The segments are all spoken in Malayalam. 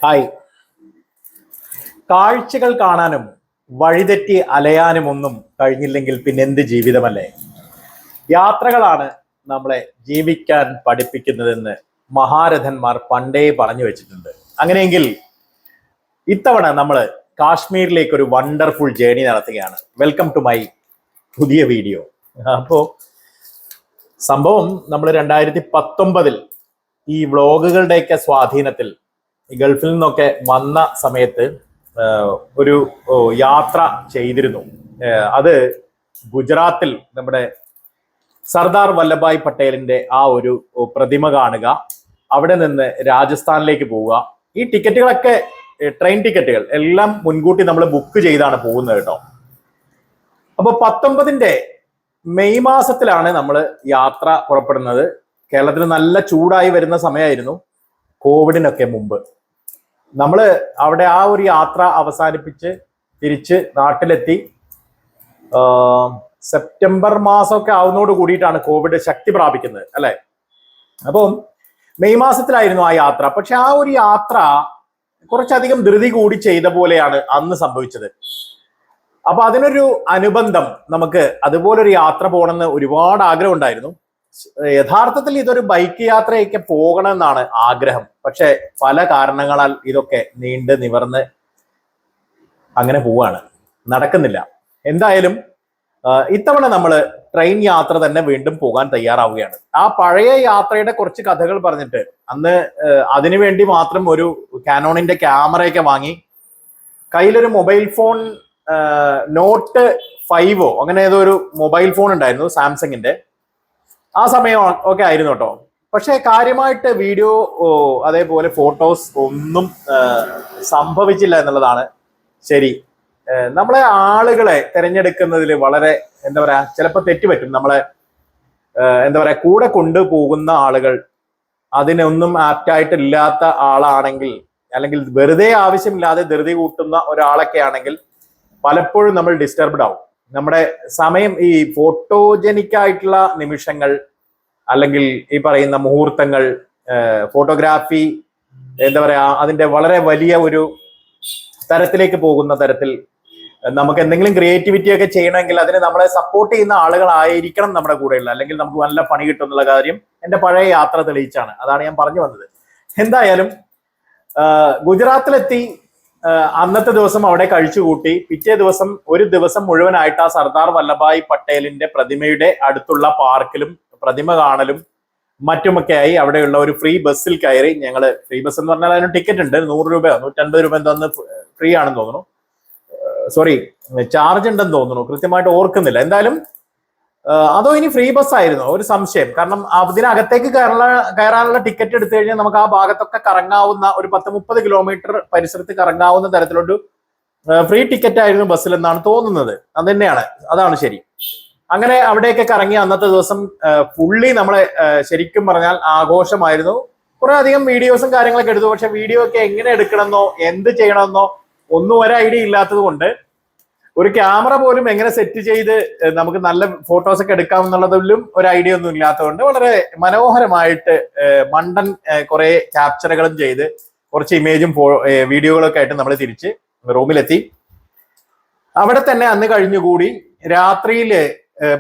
ഹായ്. കാഴ്ചകൾ കാണാനും വഴിതെറ്റി അലയാനും ഒന്നും കഴിഞ്ഞില്ലെങ്കിൽ പിന്നെന്ത് ജീവിതമല്ലേ. യാത്രകളാണ് നമ്മളെ ജീവിക്കാൻ പഠിപ്പിക്കുന്നതെന്ന് മഹാരഥന്മാർ പണ്ടേ പറഞ്ഞു വെച്ചിട്ടുണ്ട്. അങ്ങനെയെങ്കിൽ ഇത്തവണ നമ്മൾ കാശ്മീരിലേക്ക് ഒരു വണ്ടർഫുൾ ജേണി നടത്തുകയാണ്. വെൽക്കം ടു മൈ പുതിയ വീഡിയോ. അപ്പോൾ സംഭവം നമ്മൾ 2019 ഈ വ്ളോഗുകളുടെയൊക്കെ സ്വാധീനത്തിൽ ഗൾഫിൽ നിന്നൊക്കെ വന്ന സമയത്ത് ഒരു യാത്ര ചെയ്തിരുന്നു. അത് ഗുജറാത്തിൽ നമ്മുടെ സർദാർ വല്ലഭായ് പട്ടേലിന്റെ ആ ഒരു പ്രതിമ കാണുക, അവിടെ നിന്ന് രാജസ്ഥാനിലേക്ക് പോവുക. ഈ ടിക്കറ്റുകളൊക്കെ ട്രെയിൻ ടിക്കറ്റുകൾ എല്ലാം മുൻകൂട്ടി നമ്മൾ ബുക്ക് ചെയ്താണ് പോകുന്നത് കേട്ടോ. അപ്പൊ 19 മെയ് മാസത്തിലാണ് നമ്മൾ യാത്ര പുറപ്പെടുന്നത്. കേരളത്തിൽ നല്ല ചൂടായി വരുന്ന സമയമായിരുന്നു, കോവിഡിനൊക്കെ മുമ്പ്. നമ്മൾ അവിടെ ആ ഒരു യാത്ര അവസാനിപ്പിച്ച് തിരിച്ച് നാട്ടിലെത്തി. സെപ്റ്റംബർ മാസമൊക്കെ ആവുന്നതോട് കൂടിയിട്ടാണ് കോവിഡ് ശക്തി പ്രാപിക്കുന്നത് അല്ലെ. അപ്പം മെയ് മാസത്തിലായിരുന്നു ആ യാത്ര. പക്ഷെ ആ ഒരു യാത്ര കുറച്ചധികം ധൃതി കൂടി ചെയ്ത പോലെയാണ് അന്ന് സംഭവിച്ചത്. അപ്പൊ അതിനൊരു അനുബന്ധം നമുക്ക് അതുപോലൊരു യാത്ര പോകണമെന്ന് ഒരുപാട് ആഗ്രഹം ഉണ്ടായിരുന്നു. യഥാർത്ഥത്തിൽ ഇതൊരു ബൈക്ക് യാത്രയൊക്കെ പോകണമെന്നാണ് ആഗ്രഹം. പക്ഷെ പല കാരണങ്ങളാൽ ഇതൊക്കെ നീണ്ട് നിവർന്ന് അങ്ങനെ പോവാണ്, നടക്കുന്നില്ല. എന്തായാലും ഇത്തവണ നമ്മൾ ട്രെയിൻ യാത്ര തന്നെ വീണ്ടും പോകാൻ തയ്യാറാവുകയാണ്. ആ പഴയ യാത്രയുടെ കുറച്ച് കഥകൾ പറഞ്ഞിട്ട് അന്ന് അതിനുവേണ്ടി മാത്രം ഒരു കാനോണിന്റെ ക്യാമറയൊക്കെ വാങ്ങി, കയ്യിലൊരു മൊബൈൽ ഫോൺ നോട്ട് 5 അങ്ങനെ ഏതോ ഒരു മൊബൈൽ ഫോൺ ഉണ്ടായിരുന്നു, സാംസങ്ങിന്റെ. ആ സമയം ഒക്കെ ആയിരുന്നു കേട്ടോ. പക്ഷെ കാര്യമായിട്ട് വീഡിയോ അതേപോലെ ഫോട്ടോസ് ഒന്നും സംഭവിച്ചില്ല എന്നുള്ളതാണ് ശരി. നമ്മളെ ആളുകളെ തിരഞ്ഞെടുക്കുന്നതിൽ വളരെ എന്താ പറയാ, ചിലപ്പോൾ തെറ്റുപറ്റും. നമ്മളെ എന്താ പറയാ, കൂടെ കൊണ്ടുപോകുന്ന ആളുകൾ അതിനൊന്നും ആപ്റ്റായിട്ടില്ലാത്ത ആളാണെങ്കിൽ, അല്ലെങ്കിൽ വെറുതെ ആവശ്യമില്ലാതെ ധൃതി കൂട്ടുന്ന ഒരാളൊക്കെ ആണെങ്കിൽ പലപ്പോഴും നമ്മൾ ഡിസ്റ്റർബ്ഡ് ആവും. നമ്മുടെ സമയം, ഈ ഫോട്ടോജനിക് ആയിട്ടുള്ള നിമിഷങ്ങൾ അല്ലെങ്കിൽ ഈ പറയുന്ന മുഹൂർത്തങ്ങൾ, ഫോട്ടോഗ്രാഫി എന്താ പറയാ, അതിന്റെ വളരെ വലിയ ഒരു തരത്തിലേക്ക് പോകുന്ന തരത്തിൽ നമുക്ക് എന്തെങ്കിലും ക്രിയേറ്റിവിറ്റി ഒക്കെ ചെയ്യണമെങ്കിൽ അതിന് നമ്മളെ സപ്പോർട്ട് ചെയ്യുന്ന ആളുകളായിരിക്കണം നമ്മുടെ കൂടെയുള്ള, അല്ലെങ്കിൽ നമുക്ക് നല്ല പണി കിട്ടും എന്നുള്ള കാര്യം എന്റെ പഴയ യാത്ര തെളിയിച്ചാണ്. അതാണ് ഞാൻ പറഞ്ഞു വന്നത്. എന്തായാലും ഗുജറാത്തിലെത്തി. അന്നത്തെ ദിവസം അവിടെ കഴിച്ചുകൂട്ടി. പിറ്റേ ദിവസം ഒരു ദിവസം മുഴുവനായിട്ട് ആ സർദാർ വല്ലഭായ് പട്ടേലിന്റെ പ്രതിമയുടെ അടുത്തുള്ള പാർക്കിലും പ്രതിമ കാണലും മറ്റുമൊക്കെയായി അവിടെയുള്ള ഒരു ഫ്രീ ബസ്സിൽ കയറി. ഞങ്ങള് ഫ്രീ ബസ് എന്ന് പറഞ്ഞാൽ അതിന് ടിക്കറ്റ് ഉണ്ട്, 100 രൂപയോ 150 രൂപ എന്തോന്ന് ഫ്രീ ആണെന്ന് തോന്നുന്നു. സോറി, ചാർജ് ഉണ്ടെന്ന് തോന്നുന്നു, കൃത്യമായിട്ട് ഓർക്കുന്നില്ല. എന്തായാലും അതോ ഇനി ഫ്രീ ബസ് ആയിരുന്നു, ഒരു സംശയം. കാരണം അതിനകത്തേക്ക് കയറാനുള്ള ടിക്കറ്റ് എടുത്തു കഴിഞ്ഞാൽ നമുക്ക് ആ ഭാഗത്തൊക്കെ കറങ്ങാവുന്ന, ഒരു 10-30 കിലോമീറ്റർ പരിസരത്ത് കറങ്ങാവുന്ന തരത്തിലൊരു ഫ്രീ ടിക്കറ്റ് ആയിരുന്നു ബസ്സിൽ എന്നാണ് തോന്നുന്നത്. അത് തന്നെയാണ്, അതാണ് ശരി. അങ്ങനെ അവിടെയൊക്കെ കറങ്ങി അന്നത്തെ ദിവസം ഫുള്ളി നമ്മളെ ശരിക്കും പറഞ്ഞാൽ ആഘോഷമായിരുന്നു. കുറെ അധികം വീഡിയോസും കാര്യങ്ങളൊക്കെ എടുത്തു. പക്ഷെ വീഡിയോ ഒക്കെ എങ്ങനെ എടുക്കണമെന്നോ എന്ത് ചെയ്യണമെന്നോ ഒന്നും ഒരു ഐഡിയ ഇല്ലാത്തത് കൊണ്ട്, ഒരു ക്യാമറ പോലും എങ്ങനെ സെറ്റ് ചെയ്ത് നമുക്ക് നല്ല ഫോട്ടോസ് ഒക്കെ എടുക്കാമെന്നുള്ളതിലും ഒരു ഐഡിയ ഒന്നും ഇല്ലാത്തതുകൊണ്ട് വളരെ മനോഹരമായിട്ട് മണ്ടൻ കുറെ ക്യാപ്ചറുകളും ചെയ്ത് കുറച്ച് ഇമേജും വീഡിയോകളൊക്കെ ആയിട്ട് നമ്മൾ തിരിച്ച് റൂമിലെത്തി. അവിടെ തന്നെ അന്ന് കഴിഞ്ഞുകൂടി. രാത്രിയില്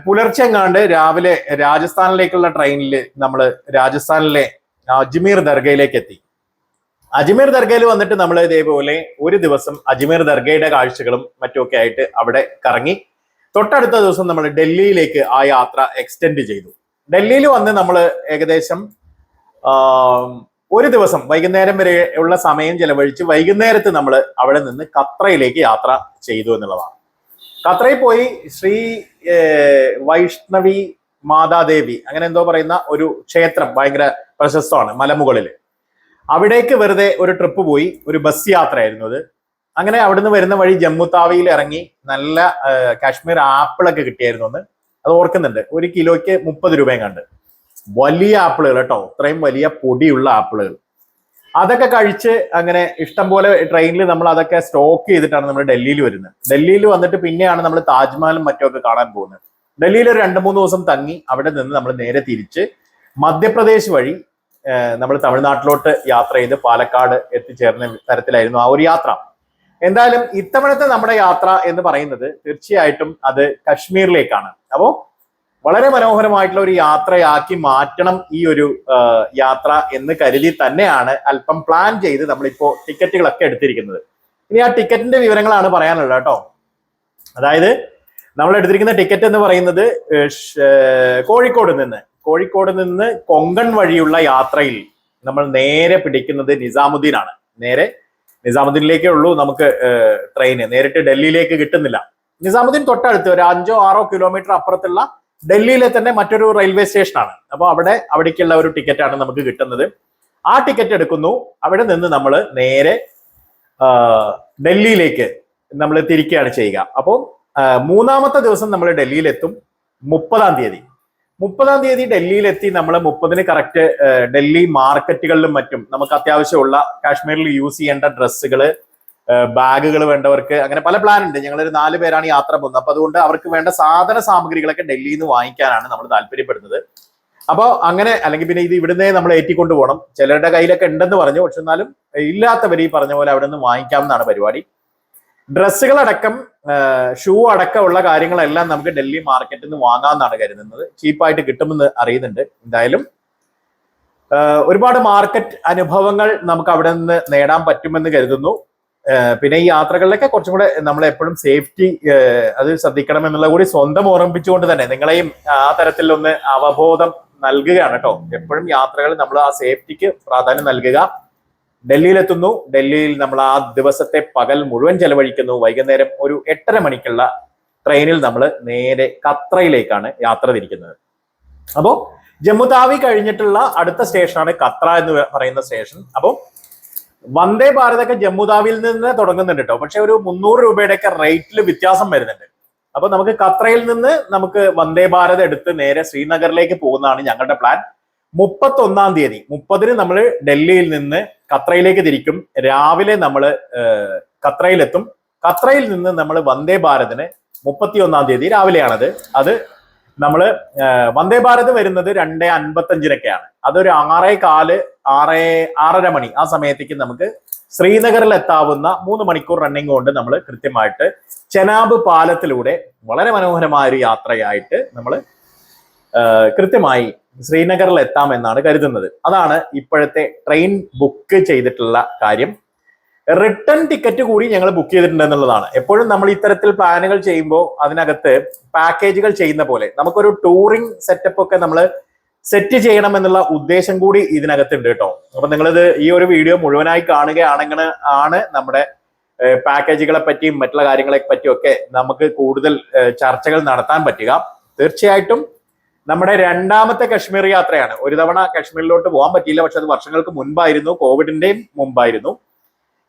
പുലർച്ചെ എങ്ങാണ്ട് രാവിലെ രാജസ്ഥാനിലേക്കുള്ള ട്രെയിനിൽ നമ്മൾ രാജസ്ഥാനിലെ അജ്മീർ ദർഗയിലേക്ക് എത്തി. അജ്മീർ ദർഗയിൽ വന്നിട്ട് നമ്മൾ ഇതേപോലെ ഒരു ദിവസം അജ്മീർ ദർഗയുടെ കാഴ്ചകളും മറ്റുമൊക്കെ ആയിട്ട് അവിടെ കറങ്ങി. തൊട്ടടുത്ത ദിവസം നമ്മൾ ഡൽഹിയിലേക്ക് ആ യാത്ര എക്സ്റ്റെൻഡ് ചെയ്തു. ഡൽഹിയിൽ വന്ന് നമ്മൾ ഏകദേശം ഒരു ദിവസം വൈകുന്നേരം വരെ ഉള്ള സമയം ചെലവഴിച്ച് വൈകുന്നേരത്ത് നമ്മൾ അവിടെ നിന്ന് ഖത്രയിലേക്ക് യാത്ര ചെയ്തു എന്നുള്ളതാണ്. ഖത്രയിൽ പോയി ശ്രീ വൈഷ്ണവി മാതാദേവി അങ്ങനെ എന്തോ പറയുന്ന ഒരു ക്ഷേത്രം ഭയങ്കര പ്രശസ്തമാണ് മലമുകളിൽ. അവിടേക്ക് വെറുതെ ഒരു ട്രിപ്പ് പോയി. ഒരു ബസ് യാത്രയായിരുന്നു അത്. അങ്ങനെ അവിടുന്ന് വരുന്ന വഴി ജമ്മു താവിയിൽ ഇറങ്ങി. നല്ല കാശ്മീർ ആപ്പിളൊക്കെ കിട്ടിയായിരുന്നു അന്ന്, അത് ഓർക്കുന്നുണ്ട്. 1 കിലോയ്ക്ക് 30 രൂപയും കണ്ട്. വലിയ ആപ്പിളുകൾ കേട്ടോ, ഇത്രയും വലിയ പൊടിയുള്ള ആപ്പിളുകൾ. അതൊക്കെ കഴിച്ച് അങ്ങനെ ഇഷ്ടം പോലെ ട്രെയിനിൽ നമ്മൾ അതൊക്കെ സ്റ്റോക്ക് ചെയ്തിട്ടാണ് നമ്മൾ ഡൽഹിയിൽ വരുന്നത്. ഡൽഹിയിൽ വന്നിട്ട് പിന്നെയാണ് നമ്മൾ താജ്മഹലും മറ്റുമൊക്കെ കാണാൻ പോകുന്നത്. ഡൽഹിയിൽ ഒരു 2-3 ദിവസം തങ്ങി അവിടെ നിന്ന് നമ്മൾ നേരെ തിരിച്ച് മധ്യപ്രദേശ് വഴി നമ്മൾ തമിഴ്നാട്ടിലോട്ട് യാത്ര ചെയ്ത് പാലക്കാട് എത്തിച്ചേർന്ന തരത്തിലായിരുന്നു ആ ഒരു യാത്ര. എന്തായാലും ഇത്തവണത്തെ നമ്മുടെ യാത്ര എന്ന് പറയുന്നത് തീർച്ചയായിട്ടും അത് കശ്മീരിലേക്കാണ്. അപ്പോ വളരെ മനോഹരമായിട്ടുള്ള ഒരു യാത്രയാക്കി മാറ്റണം ഈ ഒരു യാത്ര എന്ന് കരുതി തന്നെയാണ് അല്പം പ്ലാൻ ചെയ്ത് നമ്മളിപ്പോ ടിക്കറ്റുകളൊക്കെ എടുത്തിരിക്കുന്നത്. ഇനി ആ ടിക്കറ്റിന്റെ വിവരങ്ങളാണ് പറയാനുള്ളത് കേട്ടോ. അതായത് നമ്മൾ എടുത്തിരിക്കുന്ന ടിക്കറ്റ് എന്ന് പറയുന്നത് കോഴിക്കോട് നിന്ന് കൊങ്കൺ വഴിയുള്ള യാത്രയിൽ നമ്മൾ നേരെ പിടിക്കുന്നത് നിസാമുദ്ദീനാണ്. നേരെ നിസാമുദ്ദീനിലേക്കേ ഉള്ളൂ നമുക്ക് ട്രെയിന്, നേരിട്ട് ഡൽഹിയിലേക്ക് കിട്ടുന്നില്ല. നിസാമുദ്ദീൻ തൊട്ടടുത്ത് ഒരു 5-6 കിലോമീറ്റർ അപ്പുറത്തുള്ള ഡൽഹിയിലെ തന്നെ മറ്റൊരു റെയിൽവേ സ്റ്റേഷനാണ്. അപ്പോൾ അവിടേക്കുള്ള ഒരു ടിക്കറ്റാണ് നമുക്ക് കിട്ടുന്നത്. ആ ടിക്കറ്റ് എടുക്കുന്നു. അവിടെ നിന്ന് നമ്മൾ നേരെ ഡൽഹിയിലേക്ക് നമ്മൾ തിരിക്കുകയാണ് ചെയ്യുക. അപ്പോൾ മൂന്നാമത്തെ ദിവസം നമ്മൾ ഡൽഹിയിലെത്തും 30-ാം തീയതി ഡൽഹിയിലെത്തി നമ്മൾ 30-ന് കറക്റ്റ് ഡൽഹി മാർക്കറ്റുകളിലും മറ്റും നമുക്ക് അത്യാവശ്യമുള്ള കാശ്മീരിൽ യൂസ് ചെയ്യേണ്ട ഡ്രസ്സുകള്, ബാഗുകൾ വേണ്ടവർക്ക്, അങ്ങനെ പല പ്ലാൻ ഉണ്ട്. ഞങ്ങളൊരു 4 പേരാണ് യാത്ര പോകുന്നത്. അപ്പൊ അതുകൊണ്ട് അവർക്ക് വേണ്ട സാധന സാമഗ്രികളൊക്കെ ഡൽഹിയിൽ നിന്ന് വാങ്ങിക്കാനാണ് നമ്മൾ താല്പര്യപ്പെടുന്നത്. അപ്പോൾ അങ്ങനെ, അല്ലെങ്കിൽ പിന്നെ ഇത് ഇവിടുന്നേ നമ്മൾ ഏറ്റിക്കൊണ്ട് പോകണം. ചിലരുടെ കയ്യിലൊക്കെ ഉണ്ടെന്ന് പറഞ്ഞു, പക്ഷെ എന്നാലും ഇല്ലാത്തവർ ഈ പറഞ്ഞ പോലെ അവിടെ നിന്ന് വാങ്ങിക്കാമെന്നാണ് പരിപാടി. ഡ്രസ്സുകളടക്കം ഷൂ അടക്കമുള്ള കാര്യങ്ങളെല്ലാം നമുക്ക് ഡൽഹി മാർക്കറ്റിൽ നിന്ന് വാങ്ങാമെന്നാണ് കരുതുന്നത്. ചീപ്പായിട്ട് കിട്ടുമെന്ന് അറിയുന്നുണ്ട്. എന്തായാലും ഒരുപാട് മാർക്കറ്റ് അനുഭവങ്ങൾ നമുക്ക് അവിടെ നിന്ന് നേടാൻ പറ്റുമെന്ന് കരുതുന്നു. പിന്നെ ഈ യാത്രകളിലൊക്കെ കുറച്ചും കൂടെ നമ്മൾ എപ്പോഴും സേഫ്റ്റി അത് ശ്രദ്ധിക്കണം എന്നുള്ള കൂടി സ്വന്തം ഓർമ്മിപ്പിച്ചുകൊണ്ട് തന്നെ നിങ്ങളെയും ആ തരത്തിലൊന്ന് അവബോധം നൽകുകയാണ് കേട്ടോ. എപ്പോഴും യാത്രകൾ നമ്മൾ ആ സേഫ്റ്റിക്ക് പ്രാധാന്യം നൽകുക. ഡൽഹിയിലെത്തുന്നു. ഡൽഹിയിൽ നമ്മൾ ആ ദിവസത്തെ പകൽ മുഴുവൻ ചെലവഴിക്കുന്നു. വൈകുന്നേരം ഒരു 8:30 മണിക്കുള്ള ട്രെയിനിൽ നമ്മൾ നേരെ കത്രയിലേക്കാണ് യാത്ര തിരിക്കുന്നത്. അപ്പോൾ ജമ്മുതാവി കഴിഞ്ഞിട്ടുള്ള അടുത്ത സ്റ്റേഷനാണ് കത്ര എന്ന് പറയുന്ന സ്റ്റേഷൻ. അപ്പോൾ വന്ദേ ഭാരതൊക്കെ ജമ്മുതാവിയിൽ നിന്ന് തുടങ്ങുന്നുണ്ട് കേട്ടോ. പക്ഷെ ഒരു 300 രൂപയുടെയൊക്കെ റേറ്റിൽ വ്യത്യാസം വരുന്നുണ്ട്. അപ്പൊ നമുക്ക് കത്രയിൽ നിന്ന് നമുക്ക് വന്ദേ ഭാരത് എടുത്ത് നേരെ ശ്രീനഗറിലേക്ക് പോകുന്നതാണ് ഞങ്ങളുടെ പ്ലാൻ. 31-ാം തീയതി 30-ന് നമ്മൾ ഡൽഹിയിൽ നിന്ന് കത്രയിലേക്ക് തിരിക്കും. രാവിലെ നമ്മൾ കത്രയിലെത്തും. കത്രയിൽ നിന്ന് നമ്മൾ വന്ദേ ഭാരതിന് 31-ാം തീയതി രാവിലെയാണത്. അത് നമ്മൾ വന്ദേ ഭാരത് വരുന്നത് 2:55-നൊക്കെയാണ്. അതൊരു 6:15, 6:30 മണി ആ സമയത്തേക്ക് നമുക്ക് ശ്രീനഗറിൽ എത്താവുന്ന 3 മണിക്കൂർ റണ്ണിങ് കൊണ്ട് നമ്മൾ കൃത്യമായിട്ട് ചെനാബ് പാലത്തിലൂടെ വളരെ മനോഹരമായ ഒരു യാത്രയായിട്ട് നമ്മൾ കൃത്യമായി ശ്രീനഗറിൽ എത്താമെന്നാണ് കരുതുന്നത്. അതാണ് ഇപ്പോഴത്തെ ട്രെയിൻ ബുക്ക് ചെയ്തിട്ടുള്ള കാര്യം. റിട്ടേൺ ടിക്കറ്റ് കൂടി ഞങ്ങൾ ബുക്ക് ചെയ്തിട്ടുണ്ട് എന്നുള്ളതാണ്. എപ്പോഴും നമ്മൾ ഇത്തരത്തിൽ പ്ലാനുകൾ ചെയ്യുമ്പോൾ അതിനകത്ത് പാക്കേജുകൾ ചെയ്യുന്ന പോലെ നമുക്കൊരു ടൂറിംഗ് സെറ്റപ്പ് ഒക്കെ നമ്മൾ സെറ്റ് ചെയ്യണം എന്നുള്ള ഉദ്ദേശം കൂടി ഇതിനകത്തുണ്ട് കേട്ടോ. അപ്പൊ നിങ്ങളിത് ഈ ഒരു വീഡിയോ മുഴുവനായി കാണുകയാണെങ്കിൽ ആണ് നമ്മുടെ പാക്കേജുകളെ പറ്റിയും മറ്റുള്ള കാര്യങ്ങളെ പറ്റിയും ഒക്കെ നമുക്ക് കൂടുതൽ ചർച്ചകൾ നടത്താൻ പറ്റുക. തീർച്ചയായിട്ടും നമ്മുടെ 2ാമത്തെ കശ്മീർ യാത്രയാണ്. ഒരു തവണ കശ്മീരിലോട്ട് പോകാൻ പറ്റിയില്ല, പക്ഷെ അത് വർഷങ്ങൾക്ക് മുൻപായിരുന്നു, കോവിഡിന്റെയും മുമ്പായിരുന്നു.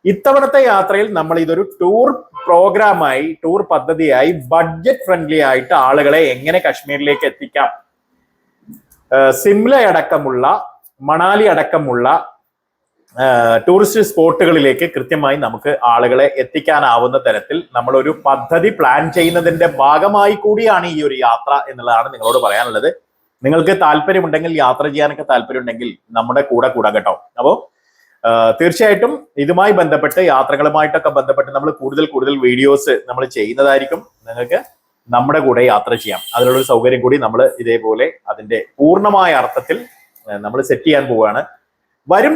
ഇത്തവണത്തെ യാത്രയിൽ നമ്മൾ ഇതൊരു ടൂർ പ്രോഗ്രാമായി, ടൂർ പദ്ധതിയായി, ബഡ്ജറ്റ് ഫ്രണ്ട്ലി ആയിട്ട് ആളുകളെ എങ്ങനെ കശ്മീരിലേക്ക് എത്തിക്കാം, സിംല അടക്കമുള്ള, മണാലി അടക്കമുള്ള ടൂറിസ്റ്റ് സ്പോട്ടുകളിലേക്ക് കൃത്യമായി നമുക്ക് ആളുകളെ എത്തിക്കാനാവുന്ന തരത്തിൽ നമ്മളൊരു പദ്ധതി പ്ലാൻ ചെയ്യുന്നതിന്റെ ഭാഗമായി കൂടിയാണ് ഈ ഒരു യാത്ര എന്നുള്ളതാണ് നിങ്ങളോട് പറയാനുള്ളത്. നിങ്ങൾക്ക് താല്പര്യമുണ്ടെങ്കിൽ, യാത്ര ചെയ്യാനൊക്കെ താല്പര്യമുണ്ടെങ്കിൽ നമ്മുടെ കൂടെ കേട്ടോ. അപ്പോൾ തീർച്ചയായിട്ടും ഇതുമായി ബന്ധപ്പെട്ട്, യാത്രകളുമായിട്ടൊക്കെ ബന്ധപ്പെട്ട് നമ്മൾ കൂടുതൽ വീഡിയോസ് നമ്മൾ ചെയ്യുന്നതായിരിക്കും. നിങ്ങൾക്ക് നമ്മുടെ കൂടെ യാത്ര ചെയ്യാം. അതിനുള്ളൊരു സൗകര്യം കൂടി നമ്മൾ ഇതേപോലെ അതിന്റെ പൂർണ്ണമായ അർത്ഥത്തിൽ നമ്മൾ സെറ്റ് ചെയ്യാൻ പോവുകയാണ്. വരും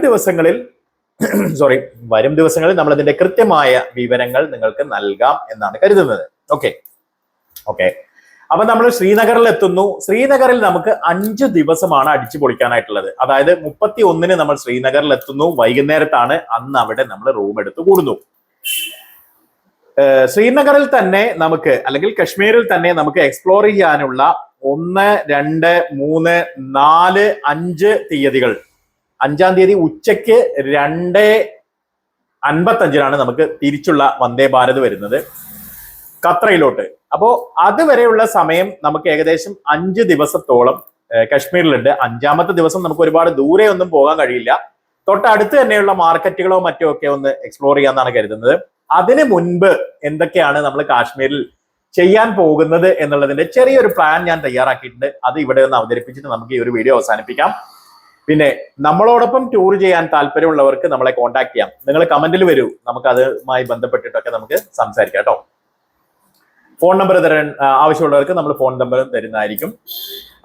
ദിവസങ്ങളിൽ നമ്മൾ അതിന്റെ കൃത്യമായ വിവരങ്ങൾ നിങ്ങൾക്ക് നൽകാം എന്നാണ് കരുതുന്നത്. ഓക്കെ. അപ്പൊ നമ്മൾ ശ്രീനഗറിൽ എത്തുന്നു. ശ്രീനഗറിൽ നമുക്ക് 5 ദിവസമാണ് അടിച്ചു പൊളിക്കാനായിട്ടുള്ളത്. അതായത് 31-ന് നമ്മൾ ശ്രീനഗറിൽ എത്തുന്നു. വൈകുന്നേരത്താണ് അന്ന് അവിടെ നമ്മൾ റൂം എടുത്ത് കൂടുന്നു. ശ്രീനഗറിൽ തന്നെ നമുക്ക്, അല്ലെങ്കിൽ കശ്മീരിൽ തന്നെ നമുക്ക് എക്സ്പ്ലോർ ചെയ്യാനുള്ള 1, 2, 3, 4, 5 തീയതികൾ. 5-ാം തീയതി ഉച്ചയ്ക്ക് 2:55-നാണ് നമുക്ക് തിരിച്ചുള്ള വന്ദേ ഭാരത് വരുന്നത് ഖത്രയിലോട്ട്. അപ്പോ അതുവരെയുള്ള സമയം നമുക്ക് ഏകദേശം 5 ദിവസത്തോളം കശ്മീരിലുണ്ട്. 5-ാമത്തെ ദിവസം നമുക്ക് ഒരുപാട് ദൂരെ ഒന്നും പോകാൻ കഴിയില്ല. തൊട്ടടുത്ത് തന്നെയുള്ള മാർക്കറ്റുകളോ മറ്റോ ഒക്കെ ഒന്ന് എക്സ്പ്ലോർ ചെയ്യാന്നാണ് കരുതുന്നത്. അതിനു മുൻപ് എന്തൊക്കെയാണ് നമ്മൾ കാശ്മീരിൽ ചെയ്യാൻ പോകുന്നത് എന്നുള്ളതിന്റെ ചെറിയൊരു പ്ലാൻ ഞാൻ തയ്യാറാക്കിയിട്ടുണ്ട്. അത് ഇവിടെ ഒന്ന് അവതരിപ്പിച്ചിട്ട് നമുക്ക് ഈ ഒരു വീഡിയോ അവസാനിപ്പിക്കാം. പിന്നെ നമ്മളോടൊപ്പം ടൂർ ചെയ്യാൻ താല്പര്യമുള്ളവർക്ക് നമ്മളെ കോൺടാക്ട് ചെയ്യാം. നിങ്ങൾ കമന്റിൽ വരൂ, നമുക്ക് അതുമായി ബന്ധപ്പെട്ടിട്ടൊക്കെ നമുക്ക് സംസാരിക്കാം കേട്ടോ. ഫോൺ നമ്പർ തരാൻ ആവശ്യമുള്ളവർക്ക് നമ്മൾ ഫോൺ നമ്പർ തരുന്നതായിരിക്കും.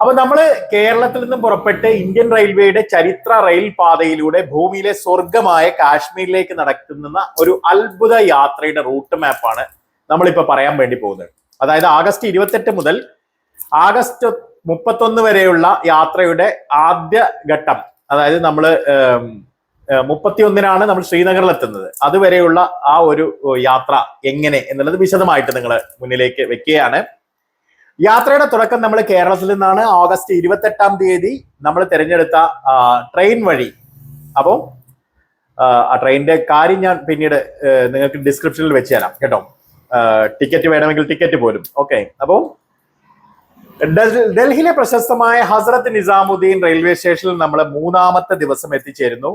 അപ്പൊ നമ്മൾ കേരളത്തിൽ നിന്നും പുറപ്പെട്ട് ഇന്ത്യൻ റെയിൽവേയുടെ ചരിത്ര റെയിൽ പാതയിലൂടെ ഭൂമിയിലെ സ്വർഗമായ കാശ്മീരിലേക്ക് നടക്കുന്ന ഒരു അത്ഭുത യാത്രയുടെ റൂട്ട് മാപ്പാണ് നമ്മളിപ്പോ പറയാൻ വേണ്ടി പോകുന്നത്. അതായത് ആഗസ്റ്റ് 28 മുതൽ ആഗസ്റ്റ് 31 വരെയുള്ള യാത്രയുടെ ആദ്യ ഘട്ടം, അതായത് നമ്മൾ 31-നാണ് നമ്മൾ ശ്രീനഗറിൽ എത്തുന്നത്. അതുവരെയുള്ള ആ ഒരു യാത്ര എങ്ങനെ എന്നുള്ളത് വിശദമായിട്ട് നിങ്ങൾ മുന്നിലേക്ക് വെക്കുകയാണ്. യാത്രയുടെ തുടക്കം നമ്മൾ കേരളത്തിൽ നിന്നാണ്. ഓഗസ്റ്റ് 28-ാം തീയതി നമ്മൾ തിരഞ്ഞെടുത്ത ട്രെയിൻ വഴി. അപ്പോൾ ആ ട്രെയിനിന്റെ കാര്യം ഞാൻ പിന്നീട് നിങ്ങൾക്ക് ഡിസ്ക്രിപ്ഷനിൽ വെച്ച് തരാം കേട്ടോ. ടിക്കറ്റ് വേണമെങ്കിൽ ടിക്കറ്റ് പോലും. ഓക്കെ. അപ്പോൾ ഡൽഹിയിലെ പ്രശസ്തമായ ഹസ്രത്ത് നിസാമുദ്ദീൻ റെയിൽവേ സ്റ്റേഷനിൽ നമ്മൾ 3-ാമത്തെ ദിവസം എത്തിച്ചേരുന്നു.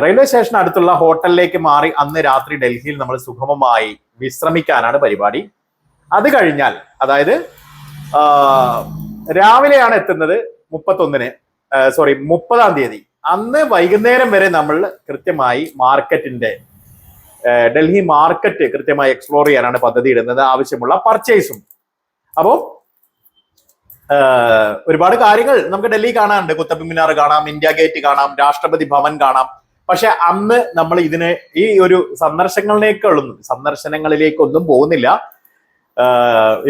റെയിൽവേ സ്റ്റേഷൻ അടുത്തുള്ള ഹോട്ടലിലേക്ക് മാറി അന്ന് രാത്രി ഡൽഹിയിൽ നമ്മൾ സുഗമമായി വിശ്രമിക്കാനാണ് പരിപാടി. അത് കഴിഞ്ഞാൽ, അതായത് രാവിലെയാണ് എത്തുന്നത് 30-ാം തീയതി. അന്ന് വൈകുന്നേരം വരെ നമ്മൾ കൃത്യമായി മാർക്കറ്റിന്റെ ഡൽഹി മാർക്കറ്റ് കൃത്യമായി എക്സ്പ്ലോർ ചെയ്യാനാണ് പദ്ധതി ഇടുന്നത്. ആവശ്യമുള്ള പർച്ചേസും. അപ്പോൾ ഒരുപാട് കാര്യങ്ങൾ നമുക്ക് ഡൽഹി കാണാനുണ്ട്. കുത്തബ് മിനാർ കാണാം, ഇന്ത്യ ഗേറ്റ് കാണാം, രാഷ്ട്രപതി ഭവൻ കാണാം. പക്ഷെ അന്ന് നമ്മൾ ഈ ഒരു സന്ദർശനങ്ങളിലേക്കൊന്നും പോകുന്നില്ല.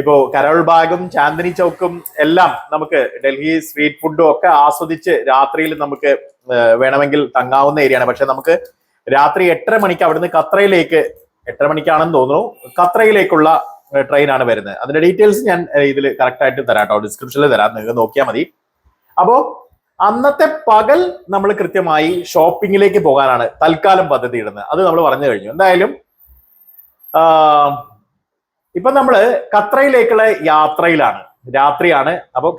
ഇപ്പോ കരോൾ ബാഗും ചാന്ദിനി ചൗക്കും എല്ലാം നമുക്ക് ഡൽഹി സ്ട്രീറ്റ് ഫുഡും ഒക്കെ ആസ്വദിച്ച് രാത്രിയിൽ നമുക്ക് വേണമെങ്കിൽ തങ്ങാവുന്ന ഏരിയയാണ്. പക്ഷെ നമുക്ക് രാത്രി 8:30 മണിക്ക് അവിടുന്ന് ഖത്രയിലേക്ക്, 8:30 മണിക്കാണെന്ന് തോന്നുന്നു, ഖത്രയിലേക്കുള്ള ട്രെയിനാണ് വരുന്നത്. അതിന്റെ ഡീറ്റെയിൽസ് ഞാൻ ഇതിൽ കറക്റ്റ് ആയിട്ട് തരാം കേട്ടോ, ഡിസ്ക്രിപ്ഷനിൽ തരാം, നിങ്ങൾക്ക് നോക്കിയാൽ മതി. അപ്പോ അന്നത്തെ പകൽ നമ്മൾ കൃത്യമായി ഷോപ്പിങ്ങിലേക്ക് പോകാനാണ് തൽക്കാലം പദ്ധതി ഇടുന്നത്. അത് നമ്മൾ പറഞ്ഞു കഴിഞ്ഞു. എന്തായാലും ഇപ്പൊ നമ്മള് ഖത്രയിലേക്കുള്ള യാത്രയിലാണ്, രാത്രിയാണ്. അപ്പോൾ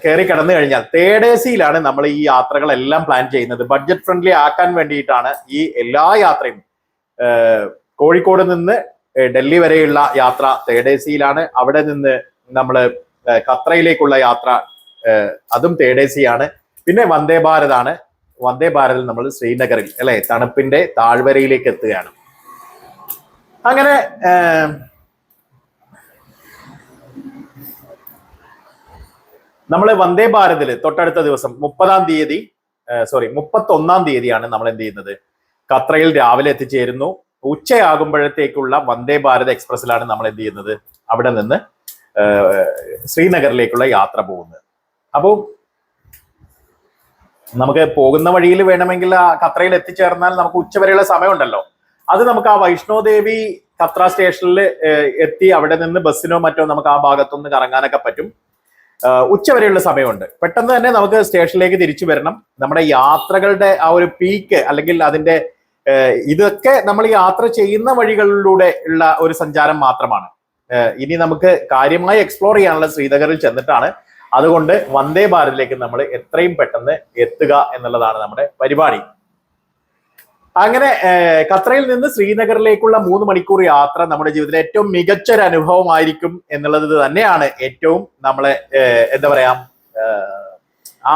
കയറി കിടന്നു കഴിഞ്ഞാൽ തേർഡ് AC-യിലാണ് നമ്മൾ ഈ യാത്രകളെല്ലാം പ്ലാൻ ചെയ്യുന്നത്. ബഡ്ജറ്റ് ഫ്രണ്ട്ലി ആക്കാൻ വേണ്ടിയിട്ടാണ് ഈ എല്ലാ യാത്രയും. കോഴിക്കോട് നിന്ന് ഡൽഹി വരെയുള്ള യാത്ര തേർഡ് AC-യിലാണ്. അവിടെ നിന്ന് നമ്മൾ ഖത്രയിലേക്കുള്ള യാത്ര അതും തേർഡ് AC-യാണ്. പിന്നെ വന്ദേ ഭാരതാണ്. വന്ദേ ഭാരതിൽ നമ്മൾ ശ്രീനഗറിൽ അല്ലെ തണുപ്പിന്റെ താഴ്വരയിലേക്ക് എത്തുകയാണ്. അങ്ങനെ നമ്മൾ വന്ദേ ഭാരതിൽ തൊട്ടടുത്ത ദിവസം 31-ാം തീയതിയാണ് നമ്മൾ എന്ത് ചെയ്യുന്നത്, ഖത്രയിൽ രാവിലെ എത്തിച്ചേരുന്നു. ഉച്ചയാകുമ്പോഴത്തേക്കുള്ള വന്ദേ ഭാരത് എക്സ്പ്രസിലാണ് നമ്മൾ എന്ത് ചെയ്യുന്നത്, അവിടെ നിന്ന് ശ്രീനഗറിലേക്കുള്ള യാത്ര പോകുന്നത്. അപ്പോൾ നമുക്ക് പോകുന്ന വഴിയിൽ വേണമെങ്കിൽ ആ ഖത്രയിൽ എത്തിച്ചേർന്നാൽ നമുക്ക് ഉച്ചവരെയുള്ള സമയമുണ്ടല്ലോ. അത് നമുക്ക് ആ വൈഷ്ണോദേവി ഖത്ര സ്റ്റേഷനിൽ എത്തി അവിടെ നിന്ന് ബസ്സിനോ മറ്റോ നമുക്ക് ആ ഭാഗത്തൊന്ന് കറങ്ങാനൊക്കെ പറ്റും. ഉച്ചവരെയുള്ള സമയമുണ്ട്. പെട്ടെന്ന് തന്നെ നമുക്ക് സ്റ്റേഷനിലേക്ക് തിരിച്ചു വരണം. നമ്മുടെ യാത്രകളുടെ ആ ഒരു പീക്ക് അല്ലെങ്കിൽ അതിന്റെ ഇതൊക്കെ നമ്മൾ യാത്ര ചെയ്യുന്ന വഴികളിലൂടെ ഉള്ള ഒരു സഞ്ചാരം മാത്രമാണ്. ഇനി നമുക്ക് കാര്യമായി എക്സ്പ്ലോർ ചെയ്യാനുള്ള ശ്രീനഗറിൽ ചെന്നിട്ടാണ്. അതുകൊണ്ട് വന്ദേ ഭാരതിലേക്ക് നമ്മൾ എത്രയും പെട്ടെന്ന് എത്തുക എന്നുള്ളതാണ് നമ്മുടെ പരിപാടി. അങ്ങനെ ഖത്രയിൽ നിന്ന് ശ്രീനഗറിലേക്കുള്ള 3 മണിക്കൂർ യാത്ര നമ്മുടെ ജീവിതത്തിലെ ഏറ്റവും മികച്ചൊരു അനുഭവമായിരിക്കും എന്നുള്ളത് തന്നെയാണ് ഏറ്റവും നമ്മളെ എന്താ പറയാ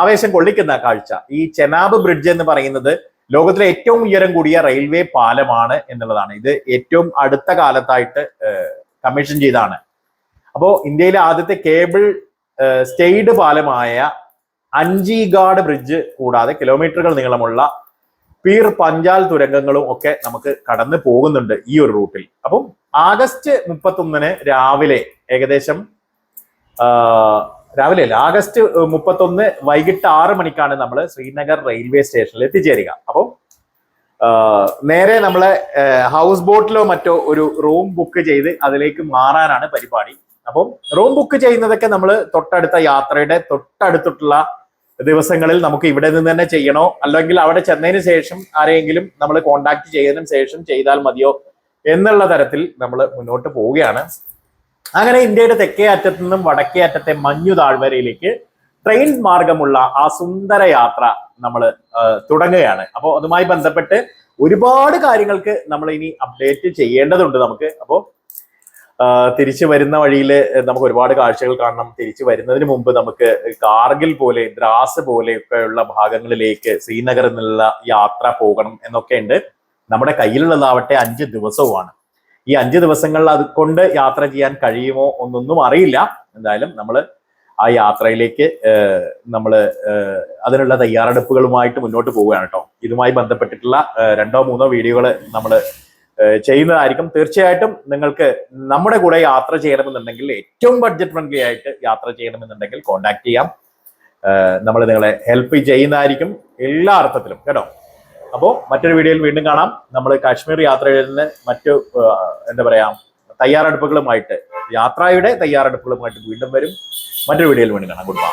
ആവേശം കൊള്ളിക്കുന്ന കാഴ്ച. ഈ ചെനാബ് ബ്രിഡ്ജ് എന്ന് പറയുന്നത് ലോകത്തിലെ ഏറ്റവും ഉയരം കൂടിയ റെയിൽവേ പാലമാണ് എന്നുള്ളതാണ്. ഇത് ഏറ്റവും അടുത്ത കാലത്തായിട്ട് കമ്മീഷൻ ചെയ്താണ്. അപ്പോൾ ഇന്ത്യയിലെ ആദ്യത്തെ കേബിൾ സ്റ്റെയ്ഡ് പാലമായ അഞ്ചിഗാഡ് ബ്രിഡ്ജ് കൂടാതെ കിലോമീറ്ററുകൾ നീളമുള്ള പീർ പഞ്ചാൽ തുരങ്കങ്ങളും ഒക്കെ നമുക്ക് കടന്നു പോകുന്നുണ്ട് ഈ ഒരു റൂട്ടിൽ. അപ്പം ആഗസ്റ്റ് 31 രാവിലെ ഏകദേശം ആഗസ്റ്റ് 31 വൈകിട്ട് 6 മണിക്കാണ് നമ്മൾ ശ്രീനഗർ റെയിൽവേ സ്റ്റേഷനിൽ എത്തിച്ചേരുക. അപ്പം നേരെ നമ്മളെ ഹൗസ് ബോട്ടിലോ മറ്റോ ഒരു റൂം ബുക്ക് ചെയ്ത് അതിലേക്ക് മാറാനാണ് പരിപാടി. അപ്പം റൂം ബുക്ക് ചെയ്യുന്നതൊക്കെ നമ്മൾ തൊട്ടടുത്ത യാത്രയുടെ തൊട്ടടുത്തുള്ള ദിവസങ്ങളിൽ നമുക്ക് ഇവിടെ നിന്ന് തന്നെ ചെയ്യണോ, അല്ലെങ്കിൽ അവിടെ ചെന്നതിന് ശേഷം ആരെങ്കിലും നമ്മൾ കോണ്ടാക്ട് ചെയ്തതിനു ശേഷം ചെയ്താൽ മതിയോ എന്നുള്ള തരത്തിൽ നമ്മൾ മുന്നോട്ട് പോവുകയാണ്. അങ്ങനെ ഇന്ത്യയുടെ തെക്കേ അറ്റത്തു നിന്നും വടക്കേ അറ്റത്തെ മഞ്ഞു താഴ്വരയിലേക്ക് ട്രെയിൻ മാർഗമുള്ള ആ സുന്ദര യാത്ര നമ്മൾ തുടങ്ങുകയാണ്. അപ്പോൾ അതുമായി ബന്ധപ്പെട്ട് ഒരുപാട് കാര്യങ്ങൾക്ക് നമ്മൾ ഇനി അപ്ഡേറ്റ് ചെയ്യേണ്ടതുണ്ട് നമുക്ക്. അപ്പോൾ തിരിച്ചു വരുന്ന വഴിയിൽ നമുക്ക് ഒരുപാട് കാഴ്ചകൾ കാണണം. തിരിച്ചു വരുന്നതിന് മുമ്പ് നമുക്ക് കാർഗിൽ പോലെ, ദ്രാസ് പോലെയൊക്കെയുള്ള ഭാഗങ്ങളിലേക്ക് ശ്രീനഗറിൽ നിന്നുള്ള യാത്ര പോകണം എന്നൊക്കെ ഉണ്ട്. നമ്മുടെ കയ്യിലുള്ളതാവട്ടെ 5 ദിവസവുമാണ്. ഈ 5 ദിവസങ്ങളിൽ അത് കൊണ്ട് യാത്ര ചെയ്യാൻ കഴിയുമോ എന്നൊന്നും അറിയില്ല. എന്തായാലും നമ്മൾ ആ യാത്രയിലേക്ക് അതിനുള്ള തയ്യാറെടുപ്പുകളുമായിട്ട് മുന്നോട്ട് പോവുകയാണ് കേട്ടോ. ഇതുമായി ബന്ധപ്പെട്ടിട്ടുള്ള 2 3 വീഡിയോകൾ നമ്മൾ ചെയ്യുന്നതായിരിക്കും. തീർച്ചയായിട്ടും നിങ്ങൾക്ക് നമ്മുടെ കൂടെ യാത്ര ചെയ്യണമെന്നുണ്ടെങ്കിൽ, ഏറ്റവും ബഡ്ജറ്റ് ഫ്രണ്ട്ലി ആയിട്ട് യാത്ര ചെയ്യണമെന്നുണ്ടെങ്കിൽ കോൺടാക്ട് ചെയ്യാം. നമ്മൾ നിങ്ങളെ ഹെൽപ്പ് ചെയ്യുന്നതായിരിക്കും എല്ലാ അർത്ഥത്തിലും കേട്ടോ. അപ്പോൾ മറ്റൊരു വീഡിയോയിൽ വീണ്ടും കാണാം. നമ്മൾ കാശ്മീർ യാത്രയിൽ മറ്റു എന്താ പറയാ തയ്യാറെടുപ്പുകളുമായിട്ട്, യാത്രയുടെ തയ്യാറെടുപ്പുകളുമായിട്ട് വീണ്ടും വരും. മറ്റൊരു വീഡിയോയിൽ വീണ്ടും കാണാം. Good bye.